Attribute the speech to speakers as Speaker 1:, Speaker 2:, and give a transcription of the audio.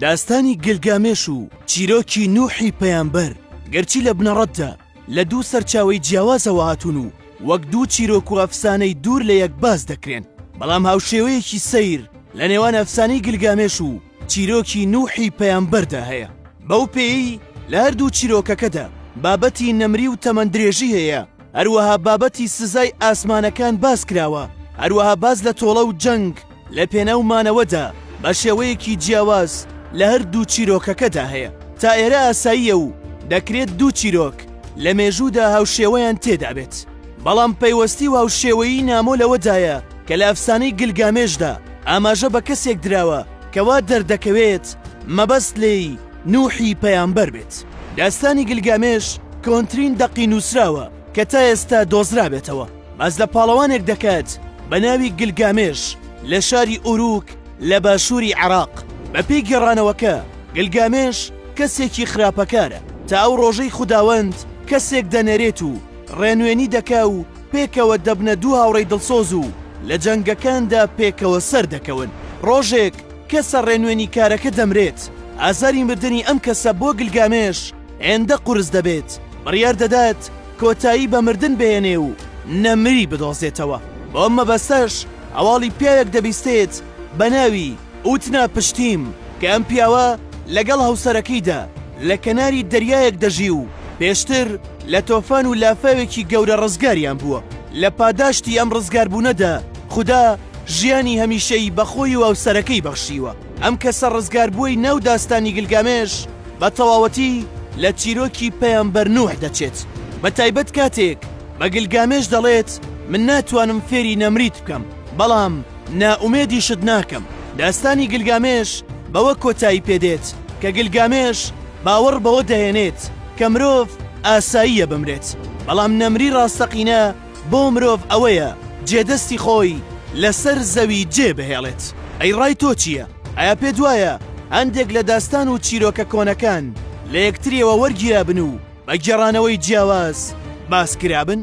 Speaker 1: داستانی گلگامێش و چیرۆکی نوحی پەیامبەر گەرچی لە بنەڕەتدا لە دوو سەرچاوەی جیاوازەوە هاتوون و وەک دوو چیرۆک و ئەفسانەی دوور لە یەک باز دەکرێن، بەڵام هاوشێوەیەکی سەیر لە نێوان ئەفسانەی گلگامێش و چیرۆکی نوحی پەیامبەردا هەیە. بەو پێی لە هەردوو چیرۆکەکەدا بابەتی نەمری و تەمەندرێژی هەیە، هەروەها بابەتی سزای ئاسمانەکان باس کراوە، هەروەها باز لە تۆڵە و جەنگ لە پێنەومانەوەدا بە شێوەیەکی جیاواز لە هەردوو چیرۆکەکەدا هەیە. تا ئێرە ئاساییە و دەکرێت دوو چیرۆک لە مێژوودا هاوشێوەیان تێدا بێت، بەڵام پەیوەستی و هاوشێوەیی نامۆ لەوەدایە کە لە ئەفسانەی گلگامێشدا ئاماژە بە کەسێک دراوە کەوا دەردەکەوێت مەبەست لێی نوحی پەیامبەر بێت. داستانی گلگامێش کۆنترین دەقی نووسراوە کە تا ئێستا دۆزرا بێتەوە. باز لە پاڵەوانێک دەکات بە ناوی گلگامێش لە شاری ئوروک لە باشووری عێراق. بە پێی گێڕانەوەکە گلگامێش کەسێکی خراپەکارە، تا ئەو ڕۆژەی خوداوەند کەسێک دەنێرێت و ڕێنوێنی دەکا و پێکەوە دەبنە دوو هاوڕێی دڵسۆز و لە جەنگەکاندا پێکەوە سەر دەکەون. ڕۆژێک کەسە ڕێنوێنی کارەکە دەمرێت، ئازاری مردنی ئەم کەسە بۆ گلگامێش هێندە قورس دەبێت، بڕیار دەدات کۆتایی بە مردن بێنێ و نەمری بدۆزێتەوە. بۆ ئەم مەبەستەش هەواڵی پیاوێک دەبیستێت بە ناوی ئوتنا پشتیم کە ئەم پیاوە لەگەڵ هاوسەرەکەیدا لە کەناری دەریایەک دەژی و پێشتر لە تۆفان و لافاوێکی گەورە ڕزگاریان بووە. لە پاداشتی ئەم ڕزگاربوونەدا خوددا ژیانی هەمیشەی بەخۆی و هاوسەرەکەی بەخشیوە. ئەم کەسە ڕزگاربووی ناو داستانی گلگامێش بە تەواوەتی لە چیرۆکی پەیامبەر نوح دەچێت. بە تایبەت کاتێک بە گلگامێش دەڵێت من ناتوانم فێری نەمریت بکەم، بەڵام نائومێدیشت ناکەم. داستانی گلگامێش بەوە کۆتایی پێدێت کە گلگامێش باوەڕ بەوە دەهێنێت کە مرۆڤ ئاساییە بمرێت، بەڵام نەمری ڕاستەقینە بۆ مرۆڤ ئەوەیە جێدەستی خۆی لەسەر زەوی جێ بهێڵێت. ئەی ڕای تۆ چییە؟ ئایا پێ دوایە هەندێک لە داستان و چیرۆکە کۆنەکان لە یەکتریەوە وەرگیرابن و بە گێڕانەوەی جیاواز باس کرابن؟